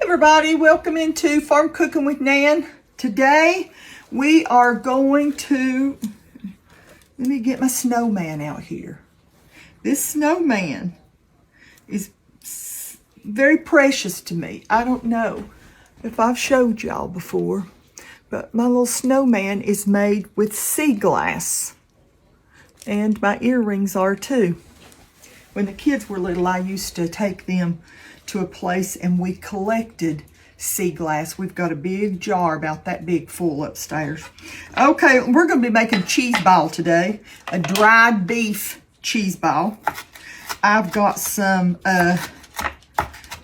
Everybody, welcome into Farm Cooking with Nan. Today we are going to, let me get my snowman out here. This snowman is very precious to me. I don't know if I've showed y'all before, but my little snowman is made with sea glass. And my earrings are too. When the kids were little, I used to take them to a place and we collected sea glass. We've got a big jar about that big full upstairs. Okay, we're going to be making cheese ball today, a dried beef cheese ball. I've got some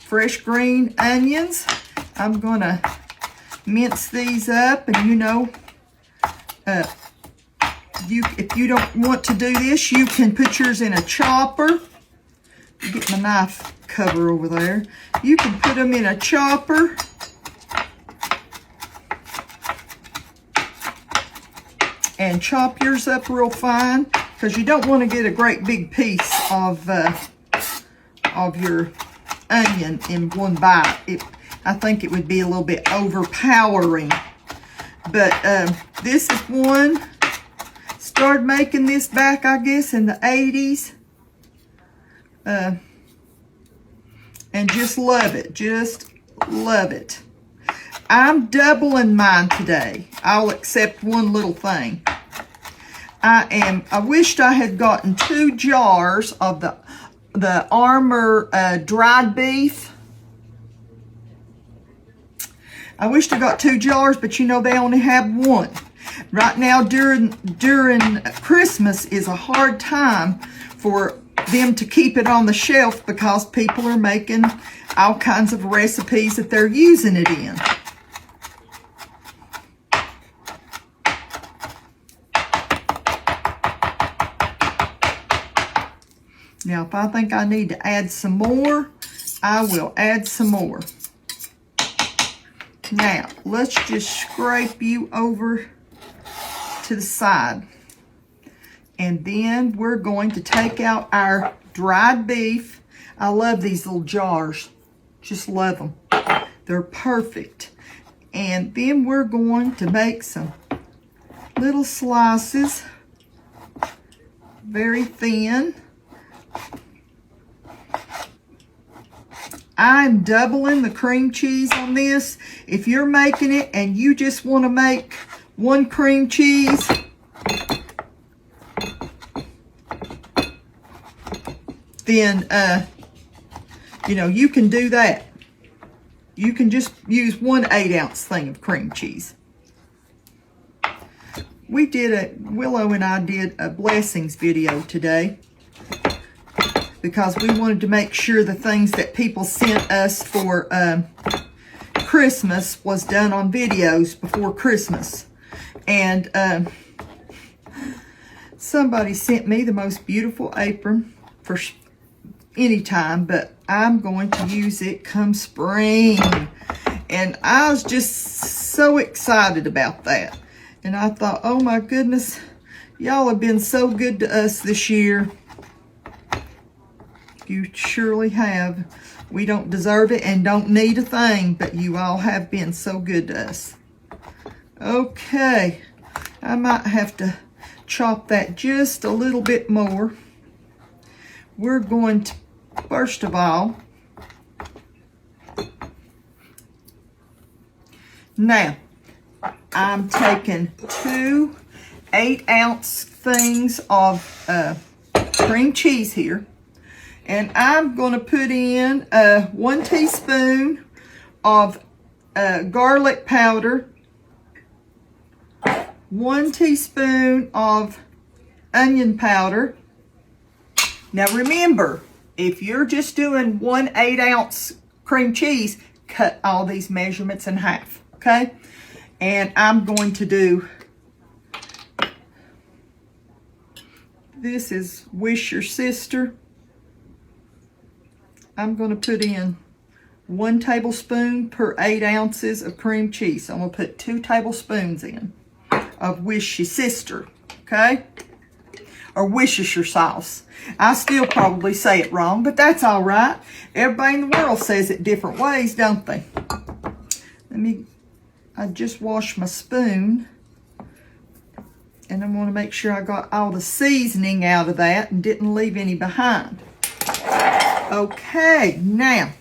fresh green onions. I'm going to mince these up, and you know, if you don't want to do this, you can put yours in a chopper. Get my knife cover over there. You can put them in a chopper. And chop yours up real fine, because you don't want to get a great big piece of your onion in one bite. I think it would be a little bit overpowering. But this is one. Started making this back, I guess, in the 80s. And just love it. Just love it. I'm doubling mine today. I'll accept one little thing. I wished I had gotten 2 jars of the Armour dried beef. I wished I got 2 jars, but you know they only have 1. Right now during Christmas is a hard time for them to keep it on the shelf, because people are making all kinds of recipes that they're using it in. Now, if I think I need to add some more, I will add some more. Now, let's just scrape you over to the side. And then we're going to take out our dried beef. I love these little jars. Just love them. They're perfect. And then we're going to make some little slices. Very thin. I'm doubling the cream cheese on this. If you're making it and you just want to make 1 cream cheese, then, you know, you can do that. You can just use 1 8-ounce thing of cream cheese. Willow and I did a blessings video today, because we wanted to make sure the things that people sent us for Christmas was done on videos before Christmas. And somebody sent me the most beautiful apron for anytime, but I'm going to use it come spring. And I was just so excited about that. And I thought, oh my goodness, y'all have been so good to us this year. You surely have. We don't deserve it and don't need a thing, but you all have been so good to us. Okay, I might have to chop that just a little bit more. We're going to, first of all, now, I'm taking 2 8-ounce things of cream cheese here. And I'm going to put in 1 teaspoon of garlic powder, 1 teaspoon of onion powder. Now remember, if you're just doing 1 8-ounce cream cheese, cut all these measurements in half, okay? And I'm going to do, this is Wish Your Sister. I'm going to put in 1 tablespoon per 8 ounces of cream cheese. So I'm going to put 2 tablespoons in of Wish Your Sister, okay? Or Worcestershire sauce. I still probably say it wrong, but that's all right. Everybody in the world says it different ways, don't they? I just washed my spoon. And I want to make sure I got all the seasoning out of that and didn't leave any behind. Okay, now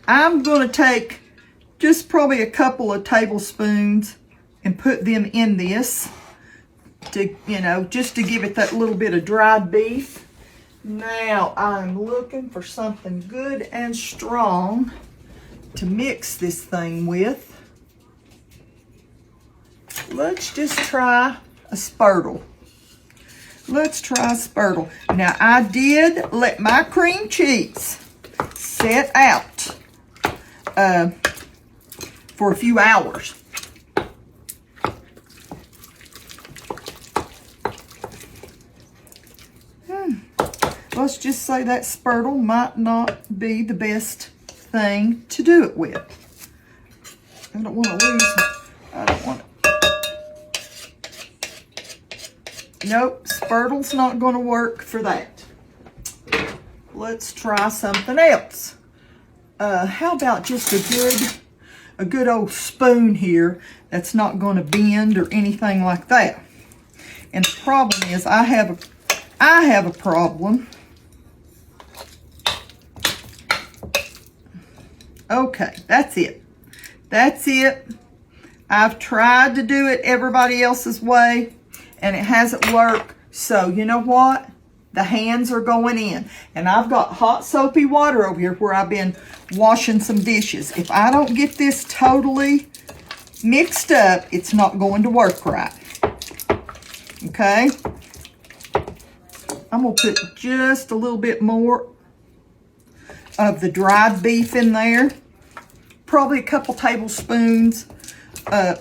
I'm going to take just probably a couple of tablespoons and put them in this to, just to give it that little bit of dried beef. Now I'm looking for something good and strong to mix this thing with. Let's just try a Spurtle. Let's try a Spurtle. Now I did let my cream cheese set out for a few hours. Let's just say that Spurtle might not be the best thing to do it with. I don't want to lose. I don't want it. Nope, Spurtle's not going to work for that. Let's try something else. How about just a good old spoon here that's not going to bend or anything like that. And the problem is I have a problem. Okay, that's it. That's it. I've tried to do it everybody else's way, and it hasn't worked. So you know what? The hands are going in. And I've got hot soapy water over here where I've been washing some dishes. If I don't get this totally mixed up, it's not going to work right. Okay? I'm going to put just a little bit more of the dried beef in there. Probably a couple tablespoons. A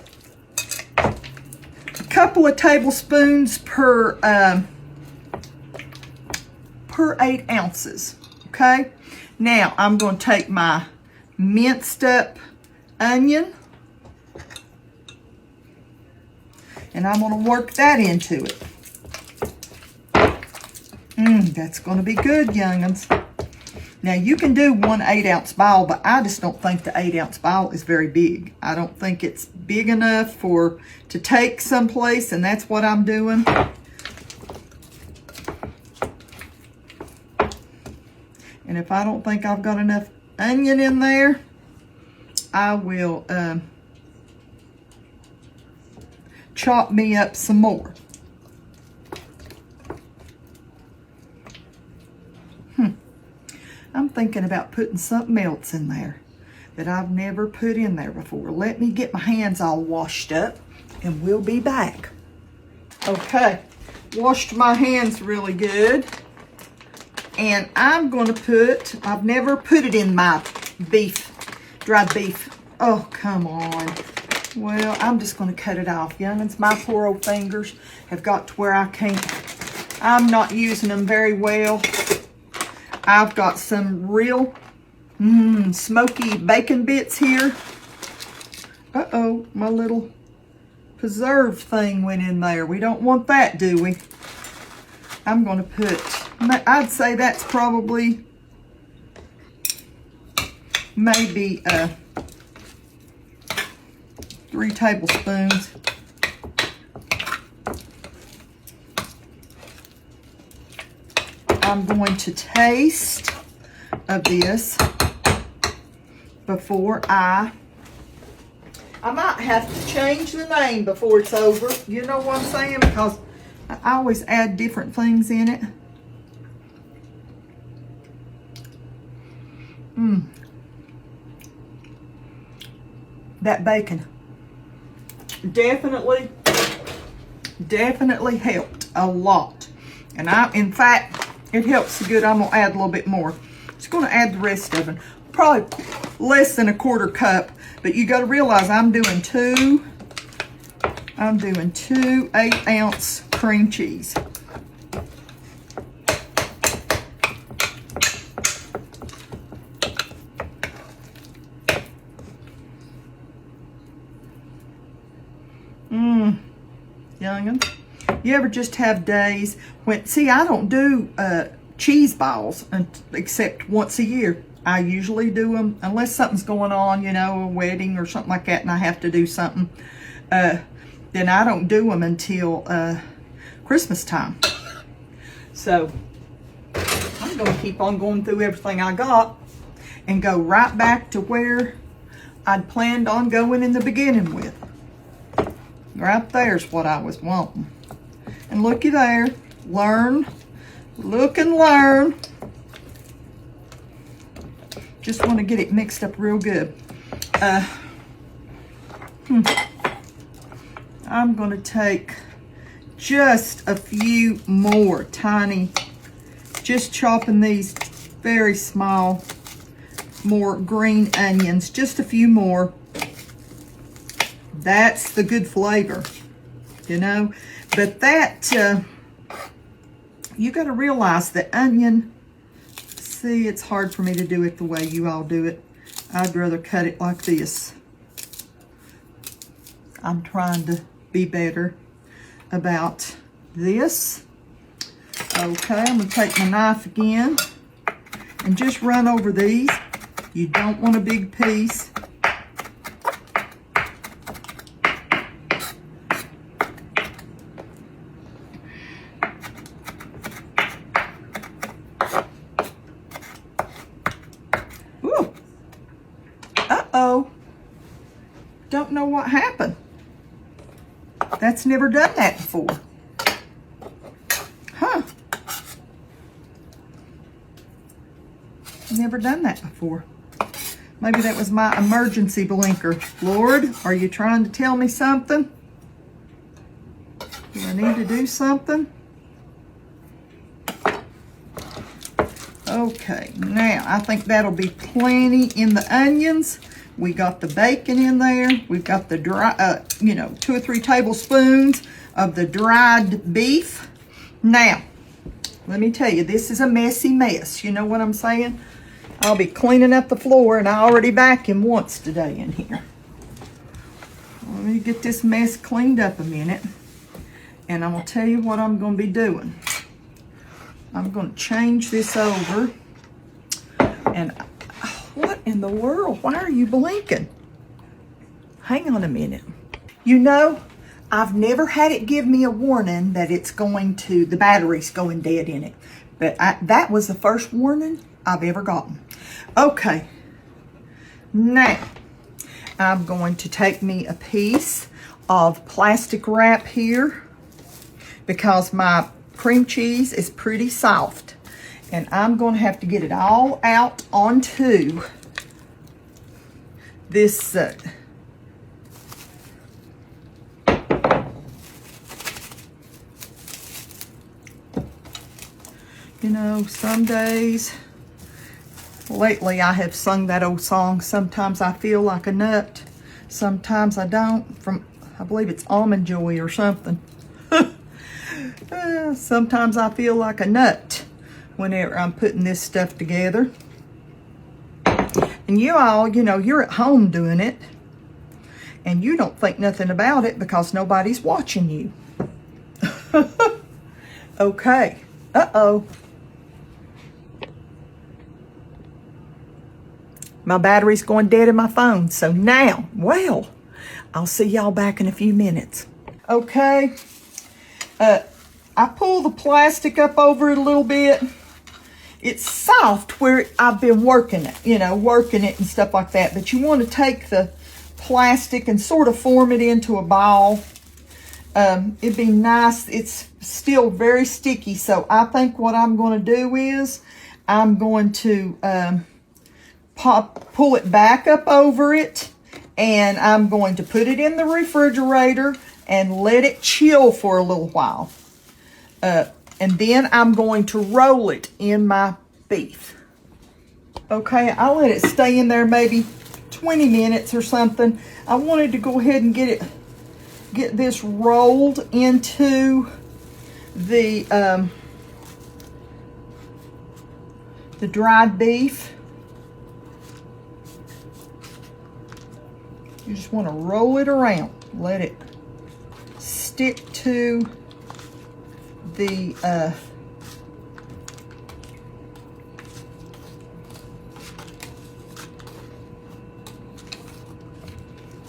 couple of tablespoons per 8 ounces. Okay? Now, I'm going to take my minced up onion. And I'm going to work that into it. That's going to be good, young'uns. Now, you can do 1 8-ounce ball, but I just don't think the 8-ounce ball is very big. I don't think it's big enough to take someplace, and that's what I'm doing. And if I don't think I've got enough onion in there, I will chop me up some more. I'm thinking about putting something else in there that I've never put in there before. Let me get my hands all washed up and we'll be back. Okay, washed my hands really good. And I'm going to I've never put it in my beef, dried beef. Oh, come on. Well, I'm just going to cut it off, young'uns. My poor old fingers have got to where I'm not using them very well. I've got some real smoky bacon bits here. Uh-oh, my little preserve thing went in there. We don't want that, do we? I'm going to put, I'd say that's probably maybe 3 tablespoons. I'm going to taste of this before I might have to change the name before it's over. You know what I'm saying? Because I always add different things in it. That bacon definitely helped a lot. And in fact, it helps so good, I'm going to add a little bit more. Just going to add the rest of it. Probably less than a 1/4 cup. But you got to realize I'm doing two 8-ounce cream cheese. Young'un. You ever just have days when, see, I don't do cheese balls except once a year. I usually do them, unless something's going on, you know, a wedding or something like that, and I have to do something. Then I don't do them until Christmas time. So I'm going to keep on going through everything I got and go right back to where I'd planned on going in the beginning with. Right there's what I was wanting. And looky there, learn, look and learn. Just want to get it mixed up real good. I'm going to take just a few more tiny, just chopping these very small, more green onions, just a few more. That's the good flavor, you know. But that, you got to realize the onion, see, it's hard for me to do it the way you all do it. I'd rather cut it like this. I'm trying to be better about this. Okay, I'm going to take my knife again and just run over these. You don't want a big piece. Ooh. Uh-oh. Don't know what happened. That's never done that before. Huh. Never done that before. Maybe that was my emergency blinker. Lord, are you trying to tell me something? Do I need to do something? Okay, now I think that'll be plenty in the onions. We got the bacon in there. We've got the dry, 2 or 3 tablespoons of the dried beef. Now, let me tell you, this is a messy mess. You know what I'm saying? I'll be cleaning up the floor, and I already vacuumed once today in here. Let me get this mess cleaned up a minute, and I'm going to tell you what I'm going to be doing. I'm going to change this over, and what in the world? Why are you blinking? Hang on a minute. You know, I've never had it give me a warning that it's going to, the battery's going dead in it. But that was the first warning I've ever gotten. Okay. Now, I'm going to take me a piece of plastic wrap here because my cream cheese is pretty soft. And I'm going to have to get it all out onto this you know, some days, lately I have sung that old song, sometimes I feel like a nut, sometimes I don't, from, I believe it's Almond Joy or something. Sometimes I feel like a nut whenever I'm putting this stuff together. And you all, you know, you're at home doing it, and you don't think nothing about it because nobody's watching you. Okay. Uh-oh. My battery's going dead in my phone. So now, well, I'll see y'all back in a few minutes. Okay. I pull the plastic up over it a little bit. It's soft where I've been working it, you know, working it and stuff like that. But you want to take the plastic and sort of form it into a ball. It'd be nice. It's still very sticky. So I think what I'm going to do is I'm going to pull it back up over it. And I'm going to put it in the refrigerator and let it chill for a little while. And then I'm going to roll it in my beef. Okay, I'll let it stay in there maybe 20 minutes or something. I wanted to go ahead and get this rolled into the dried beef. You just want to roll it around. Let it stick to the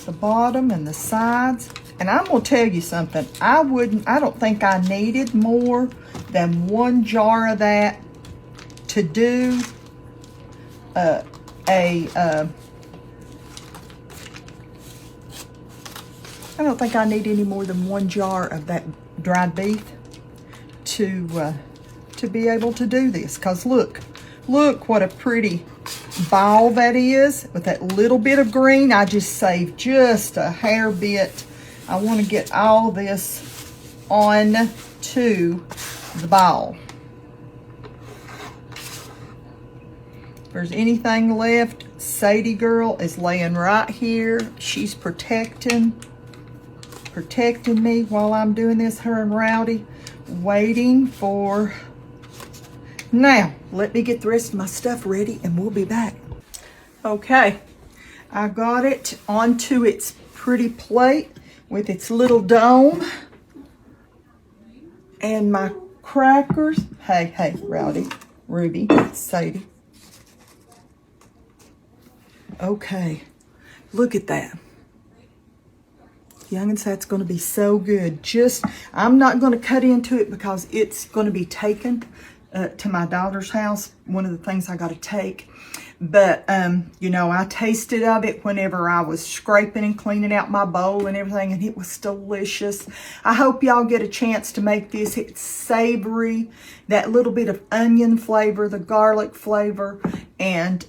the bottom and the sides. And I'm gonna tell you something. I don't think I needed more than 1 jar of that to do I don't think I need any more than 1 jar of that dried beef to be able to do this. Cause look what a pretty ball that is with that little bit of green. I just saved just a hair bit. I want to get all this on to the ball. If there's anything left, Sadie girl is laying right here. She's protecting me while I'm doing this, her and Rowdy, waiting for... Now, let me get the rest of my stuff ready and we'll be back. Okay, I got it onto its pretty plate with its little dome. And my crackers. Hey, Rowdy, Ruby, Sadie. Okay, look at that. Youngins, that's going to be so good. I'm not going to cut into it because it's going to be taken to my daughter's house. One of the things I got to take. But, you know, I tasted of it whenever I was scraping and cleaning out my bowl and everything, and it was delicious. I hope y'all get a chance to make this. It's savory, that little bit of onion flavor, the garlic flavor, and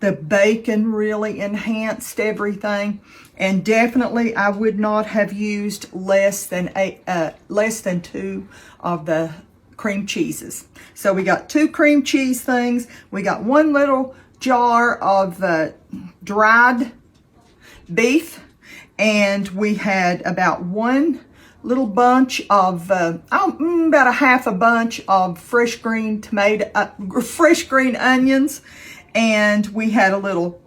the bacon really enhanced everything. And definitely, I would not have used less than 2 of the cream cheeses. So we got 2 cream cheese things. We got 1 little jar of dried beef, and we had about 1 little bunch of about a half a bunch of fresh green onions, and we had a little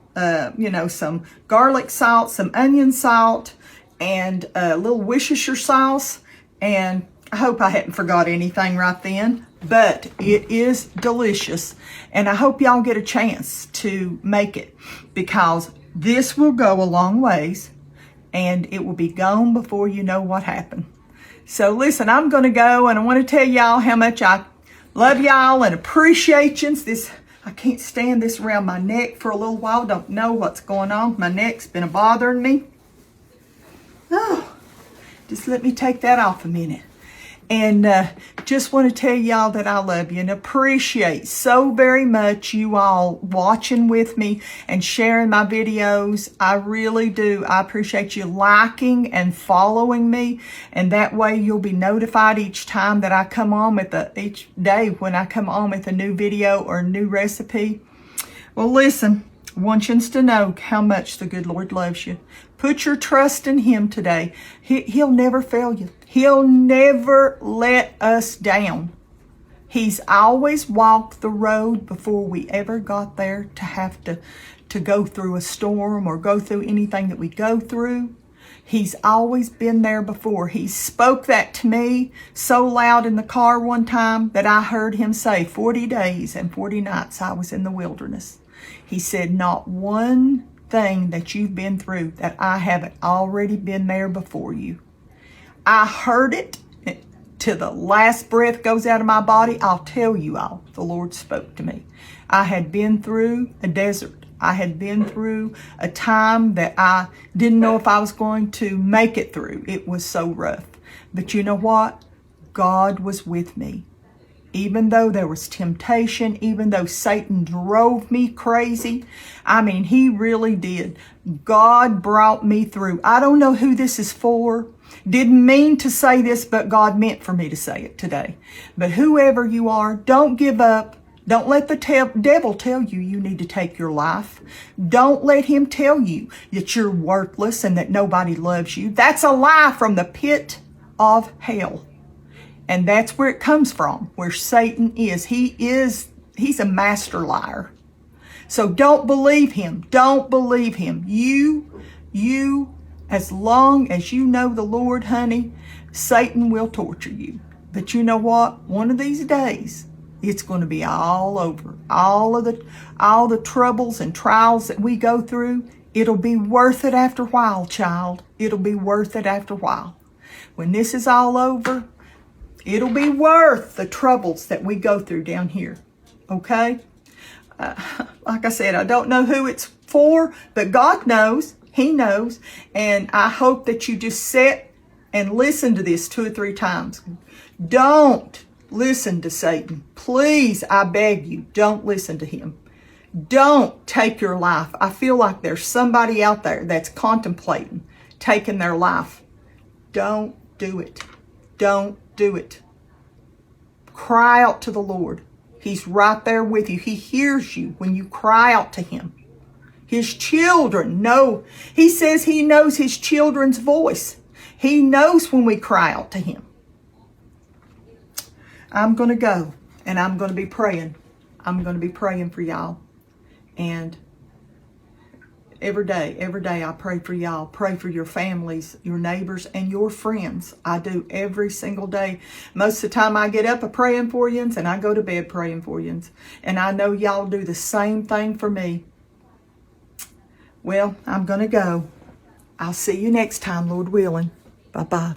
you know, some garlic salt, some onion salt, and a little Worcestershire sauce. And I hope I hadn't forgot anything right then, but it is delicious. And I hope y'all get a chance to make it, because this will go a long ways and it will be gone before you know what happened. So listen, I'm going to go, and I want to tell y'all how much I love y'all and appreciate you. I can't stand this around my neck for a little while. Don't know what's going on. My neck's been bothering me. Oh, just let me take that off a minute. And just want to tell y'all that I love you and appreciate so very much you all watching with me and sharing my videos. I really do. I appreciate you liking and following me. And that way you'll be notified each time that I come on each day when I come on with a new video or a new recipe. Well, listen, I want you to know how much the good Lord loves you. Put your trust in Him today. He'll never fail you. He'll never let us down. He's always walked the road before we ever got there to have to go through a storm or go through anything that we go through. He's always been there before. He spoke that to me so loud in the car one time that I heard Him say 40 days and 40 nights I was in the wilderness. He said, not one thing that you've been through that I haven't already been there before you. I heard it till the last breath goes out of my body. I'll tell you all, the Lord spoke to me. I had been through a desert. I had been through a time that I didn't know if I was going to make it through. It was so rough. But you know what? God was with me. Even though there was temptation, even though Satan drove me crazy, I mean, he really did. God brought me through. I don't know who this is for. Didn't mean to say this, but God meant for me to say it today. But whoever you are, don't give up. Don't let the devil tell you you need to take your life. Don't let him tell you that you're worthless and that nobody loves you. That's a lie from the pit of hell. And that's where it comes from, where Satan is. He's a master liar. So don't believe him. Don't believe him. You, as long as you know the Lord, honey, Satan will torture you. But you know what? One of these days, it's going to be all over. All the troubles and trials that we go through, It'll be worth it after a while, child. It'll be worth it after a while. When this is all over, it'll be worth the troubles that we go through down here. Okay? Like I said, I don't know who it's for, but God knows. He knows. And I hope that you just sit and listen to this 2 or 3 times. Don't listen to Satan. Please, I beg you, don't listen to him. Don't take your life. I feel like there's somebody out there that's contemplating taking their life. Don't do it. Don't do it. Cry out to the Lord. He's right there with you. He hears you when you cry out to him. His children know. He says he knows his children's voice. He knows when we cry out to him. I'm going to go and I'm going to be praying. I'm going to be praying for y'all. And every day I pray for y'all. Pray for your families, your neighbors, and your friends. I do every single day. Most of the time I get up a praying for you, and I go to bed praying for you. And I know y'all do the same thing for me. Well, I'm going to go. I'll see you next time, Lord willing. Bye-bye.